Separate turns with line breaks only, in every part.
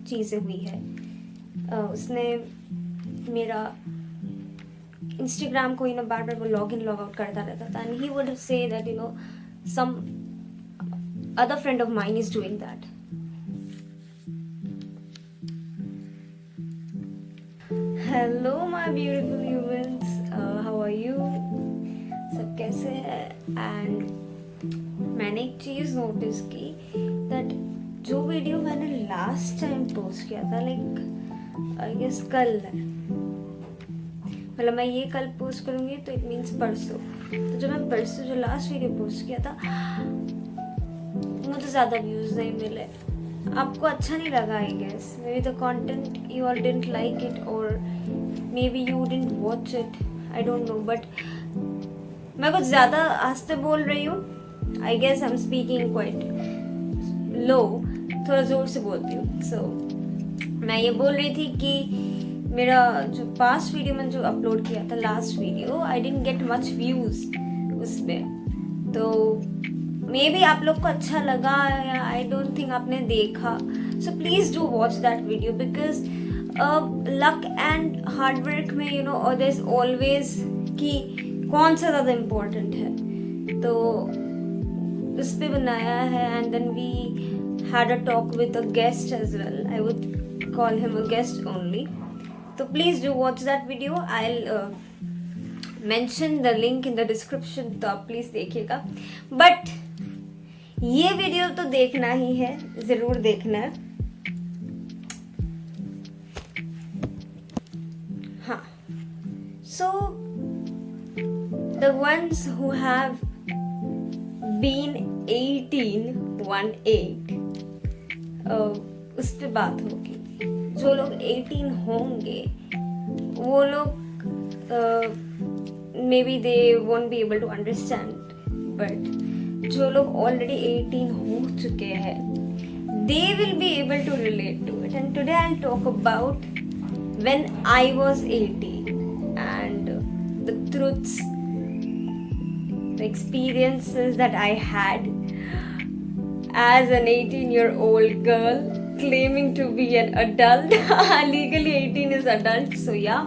चीज़ें हुई है. उसने मेरा इंस्टाग्राम को बार बार वो लॉग इन लॉग आउट करता रहता था, and he would say that some other friend of mine is doing that. Hello my beautiful humans, how are you? सब कैसे हैं? एंड मैंने एक चीज़ नोटिस की दैट जो वीडियो मैंने लास्ट टाइम पोस्ट किया था, लाइक आई गेस कल है, मतलब मैं ये कल पोस्ट करूँगी तो इट मीन्स परसों. तो जो मैं परसों जो लास्ट वीडियो पोस्ट किया था, मुझे ज़्यादा व्यूज़ नहीं मिले. आपको अच्छा नहीं लगा I guess. Maybe the content you all didn't like it, और maybe you didn't watch it, I don't know. But मैं कुछ ज़्यादा आस्ते बोल रही हूँ. I guess I am speaking quite low, थोड़ा ज़ोर से बोलती हूँ. सो मैं ये बोल रही थी कि मेरा जो पास्ट वीडियो मैंने जो अपलोड किया था, last video, I didn't get much views उसमें. तो मे बी आप लोग को अच्छा लगा, या आई डोंट थिंक आपने देखा. So please do watch that video, because luck and hard work में देयर इज ऑलवेज कि कौन सा ज़्यादा इम्पोर्टेंट है. तो उस पर बनाया है. And then we had a talk with a guest as well. I would call him a guest only. तो please do watch that video. I mention the link in the description, तो आप please देखिएगा. But ये video तो देखना ही है, ज़रूर देखना है. हाँ, so the ones who have been 18 उस पर बात होगी. जो लोग 18 होंगे वो लोग maybe they won't be able to understand, but जो लोग ऑलरेडी 18 हो चुके हैं, they will be able to relate to it. And today I'll talk about when I was 18 and the truths, the experiences that I had as an 18-year-old girl claiming to be an adult. Legally 18 is adult, so yeah.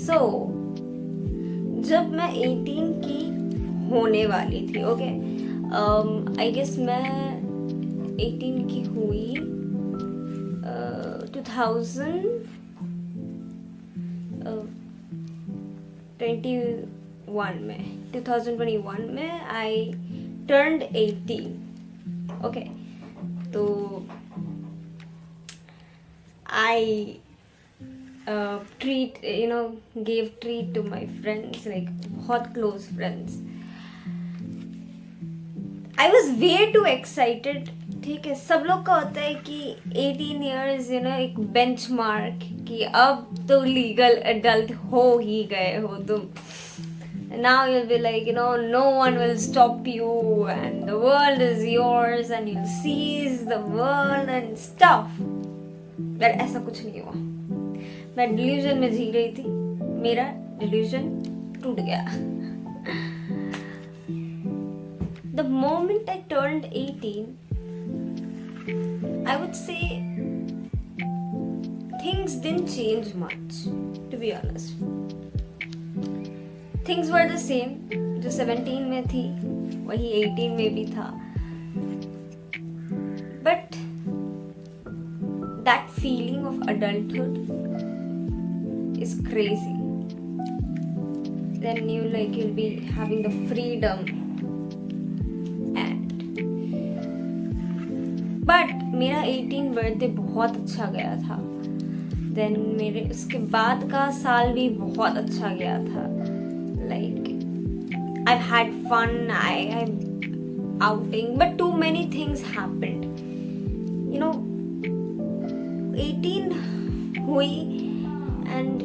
So जब मैं 18 की होने वाली थी, okay, I guess मैं 18 की हुई 2021 में आई turned 18. ओके, तो I gave treat to my friends, like बहुत close friends. I was way too excited. ठीक है, सब लोग का होता है कि 18 years एक benchmark कि अब तो legal adult हो ही गए हो तुम. Now you'll be like, no one will stop you and the world is yours and you'll seize the world and stuff. But ऐसा कुछ नहीं हुआ. मैं delusion में जी रही थी. मेरा delusion टूट गया. The moment I turned 18, I would say things didn't change much, to be honest. Things were the same. जो 17 में थी वही 18 में भी था. But that feeling of adulthood is crazy. Then you'll be having the freedom. But मेरा 18 birthday बहुत अच्छा गया था. Then मेरे उसके बाद का साल भी बहुत अच्छा गया था. Like I've had fun, I'm outing, but too many things happened. 18 hui, and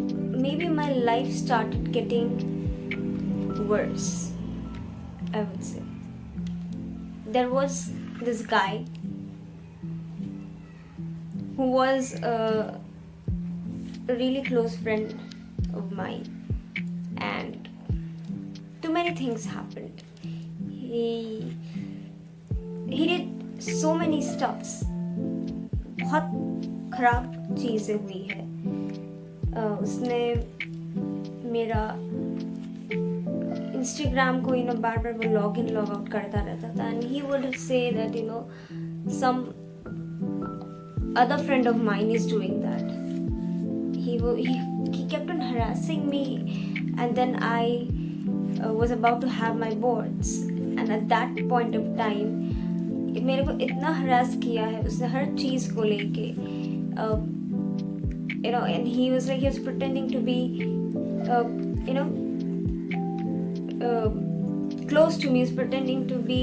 maybe my life started getting worse, I would say. There was this guy who was a really close friend of mine, and too many things happened. He did so many stuffs. बहुत ख़राब चीज़ें हुई है। उसने मेरा Instagram को बार बार वो log in log out करता रहता था, and he would say that some other friend of mine is doing that. He kept on harassing me, and then I was about to have my boards, and at that point of time मेरे को इतना harass किया है उसने हर चीज़ को लेके, and he was pretending to be close to me, he was pretending to be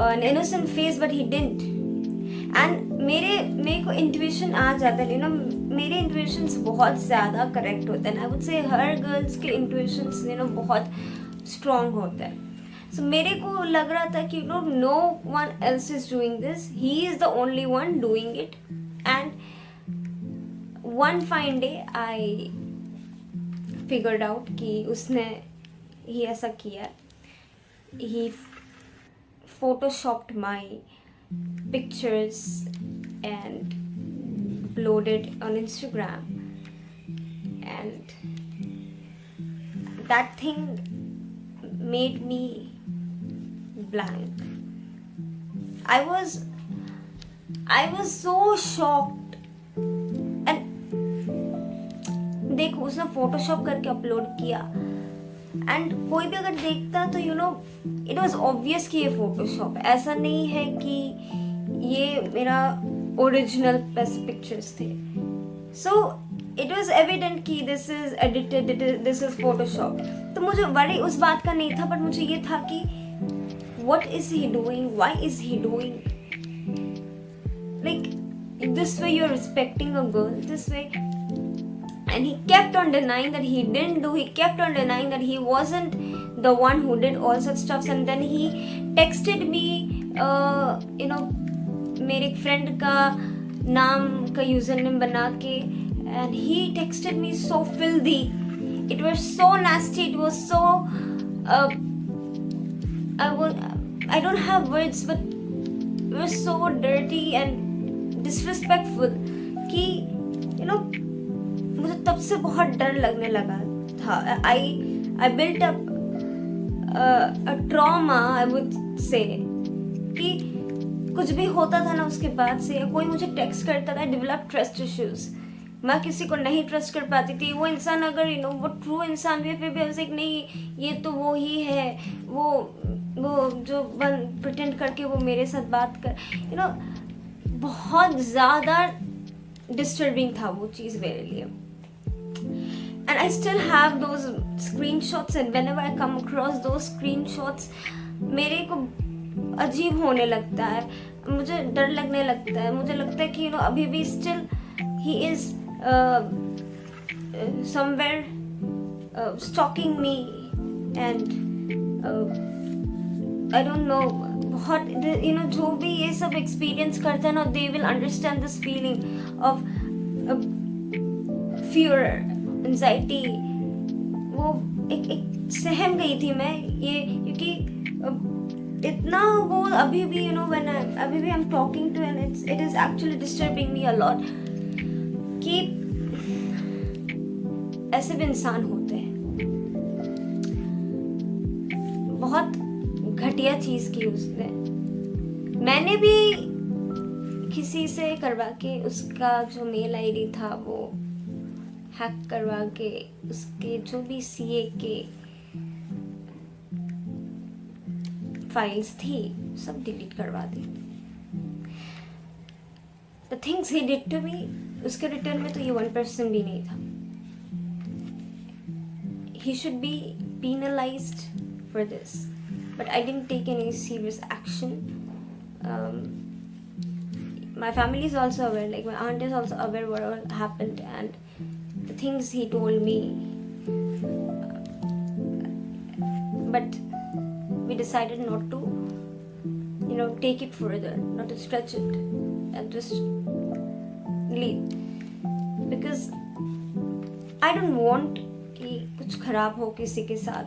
an innocent face, but he didn't. And मेरे को इंट्यूशन आ जाता है, मेरे इंट्यूशंस बहुत ज़्यादा करेक्ट होते हैं. आई वुड से हर गर्ल्स के इंट्यूशंस बहुत स्ट्रॉन्ग होते हैं. सो मेरे को लग रहा था कि no one else is doing this, he is the only one doing it. And one fine day I figured out कि उसने ही ऐसा किया. ही photoshopped my pictures and uploaded on Instagram, and that thing made me blank. I was so shocked. And देखो उसने Photoshop करके upload किया, and कोई भी अगर देखता तो इट वॉज ऑब्वियस कि ये फोटोशॉप. ऐसा नहीं है कि ये मेरा ओरिजिनल पिक्चर्स थे. सो इट वॉज एविडेंट कि this is edited, this is Photoshop. तो मुझे वरी उस बात का नहीं था, बट मुझे ये था कि what is he doing, why is he doing like this way. You are respecting a girl this way. And he kept on denying that he didn't do. He kept on denying that he wasn't the one who did all such stuff. And then he texted me, मेरे एक friend का नाम का user name बना के, and he texted me so filthy. It was so nasty. It was so I don't have words, but it was so dirty and disrespectful कि मुझे तब से बहुत डर लगने लगा था. I built up a trauma, I would से, कि कुछ भी होता था ना उसके बाद से, या कोई मुझे टेक्स्ट करता था, डेवलप ट्रस्ट इश्यूज. मैं किसी को नहीं ट्रस्ट कर पाती थी. वो इंसान अगर वो ट्रू इंसान भी, फिर भी ऐसे नहीं, ये तो वो ही है, वो जो प्रिटेंड करके वो मेरे साथ बात कर, बहुत ज़्यादा डिस्टर्बिंग था वो चीज़ मेरे लिए. And I still have those screenshots, and whenever I come across those screenshots, मेरे को अजीब होने लगता है, मुझे डर लगने लगता है. मुझे लगता है कि अभी भी still he is somewhere stalking me, and I don't know, बहुत जो भी ये सब एक्सपीरियंस करते हैं ना, they will understand this feeling of fear, anxiety. वो एक सहम गई थी मैं ये, क्योंकि इतना वो अभी भी अभी भी I am talking to, and it is actually disturbing me a lot कि ऐसे भी इंसान होते हैं. बहुत घटिया चीज की उसने. मैंने भी किसी से करवा के उसका जो मेल आईडी था वो हैक करवा के उसके जो भी सीए के फाइल्स थी सब डिलीट करवा दी. The things he did to me, उसके रिटर्न में तो ये 1% भी नहीं था. He should be penalized for this, but I didn't take any serious action. My family is also aware, like my aunt is also aware what all happened, and the things he told me, but we decided not to take it further, not to stretch it, and just leave, because I don't want कि कुछ खराब हो किसी के साथ.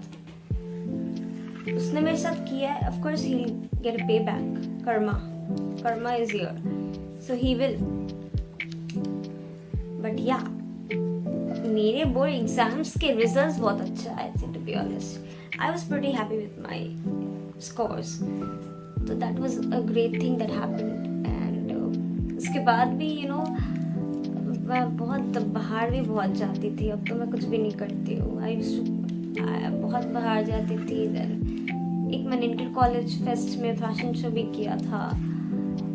उसने मेरे साथ किया है, of course he'll get a payback. Karma is here, so he will. But या मेरे बोर्ड एग्जाम्स के रिजल्ट्स बहुत अच्छा आए थे, to be honest. I was pretty happy with my scores, तो that was a great thing that happened. And उसके बाद भी मैं बहुत बाहर भी बहुत जाती थी। अब तो मैं कुछ भी नहीं करती हूँ। बहुत बाहर जाती थी। देन एक मैंने इंटर कॉलेज फेस्ट में फैशन शो भी किया था,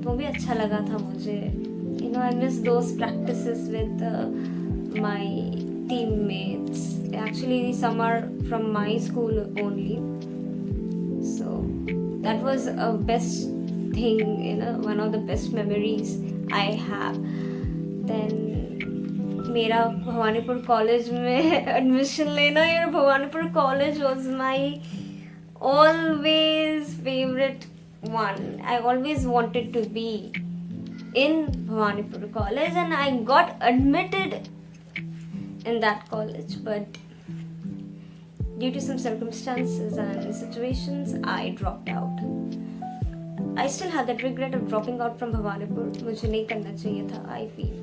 तो भी अच्छा लगा था मुझे। I miss those practices with my teammates. Actually some are from my school only, so that was a best thing, one of the best memories I have. Then मेरा भवानीपुर कॉलेज में एडमिशन लेना, यार Bhawanipur college was my always favourite one. I always wanted to be in Bhawanipur college and I got admitted in that college, but due to some circumstances and situations I dropped out. I still have that regret of dropping out from Bhawanipur. मुझे नहीं करना चाहिए था, I feel,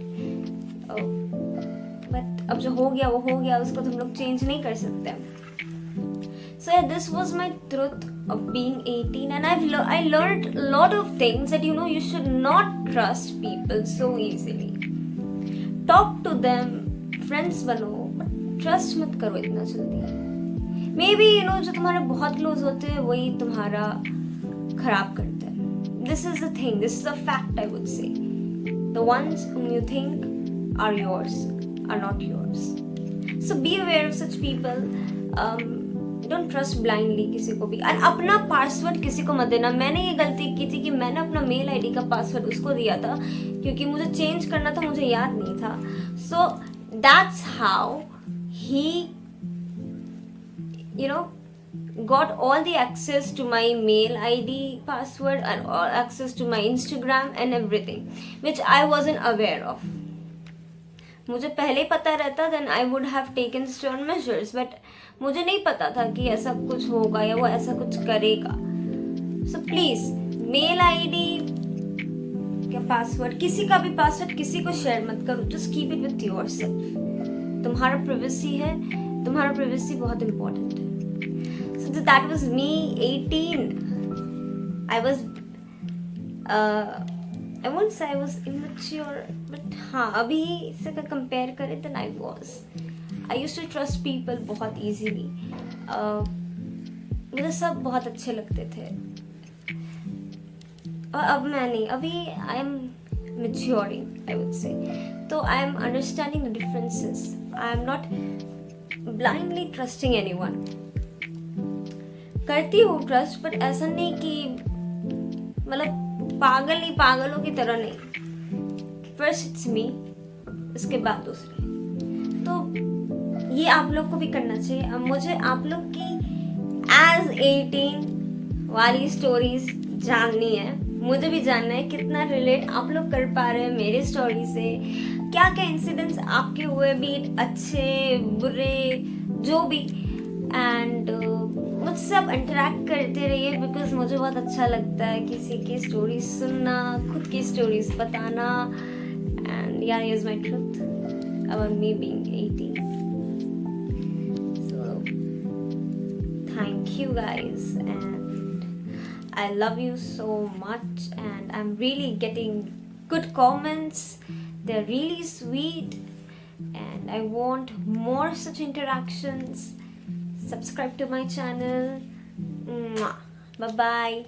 but अब जो हो गया वो हो गया, उसको तो हम लोग चेंज नहीं कर सकते। So yeah, this was my truth of being 18, and I learned a lot of things that you should not trust people so easily. Talk to them, friends बनो, बट ट्रस्ट मत करो इतना जल्दी। मे बी जो तुम्हारे बहुत close होते हैं वही तुम्हारा खराब करते हैं। This is the thing, this is a fact, I would से the ones whom you think are yours are not yours. So be aware of such people. Don't trust blindly किसी को भी। और अपना पासवर्ड किसी को मत देना। मैंने ये गलती की थी कि मैंने अपना मेल आईडी का पासवर्ड उसको दिया था, क्योंकि मुझे चेंज करना था, मुझे याद नहीं था। सो that's how he got all the access to my mail ID password and all access to my Instagram and everything, which I wasn't aware of. मुझे पहले ही पता रहता then I would have taken stern measures, but मुझे नहीं पता था कि ऐसा कुछ होगा या वो ऐसा कुछ करेगा। So please, mail ID क्या पासवर्ड, किसी का भी पासवर्ड किसी को शेयर मत करो। Just keep it with yourself. तुम्हारा प्राइवेसी है, तुम्हारा प्राइवेसी बहुत इंपॉर्टेंट है। So that was me 18। I was I won't say I was immature, but हाँ, अभी से अगर कंपेयर करें then I used to trust people बहुत इजीली। मुझे सब बहुत अच्छे लगते थे, और अब मैं नहीं। अभी I am maturing, I would say. So I am understanding the differences. I am not blindly trusting anyone. करती हूँ ट्रस्ट, बट ऐसा नहीं कि मतलब पागलों की तरह नहीं। फर्स्ट इट्स मी, उसके बाद दूसरे। तो ये आप लोग को भी करना चाहिए। अब मुझे आप लोग की एज 18 वाली स्टोरीज जाननी है। मुझे भी जानना है कितना रिलेट आप लोग कर पा रहे हैं मेरी स्टोरी से, क्या क्या इंसिडेंट्स आपके हुए, भी अच्छे बुरे जो भी। एंड मुझसे आप इंटरेक्ट करते रहिए, बिकॉज मुझे बहुत अच्छा लगता है किसी की स्टोरी सुनना, खुद की स्टोरीज बताना। एंड यार, here's my truth about me being 18. So thank you guys, and I love you so much, and I'm really getting good comments. They're really sweet, and I want more such interactions. Subscribe to my channel. Bye bye.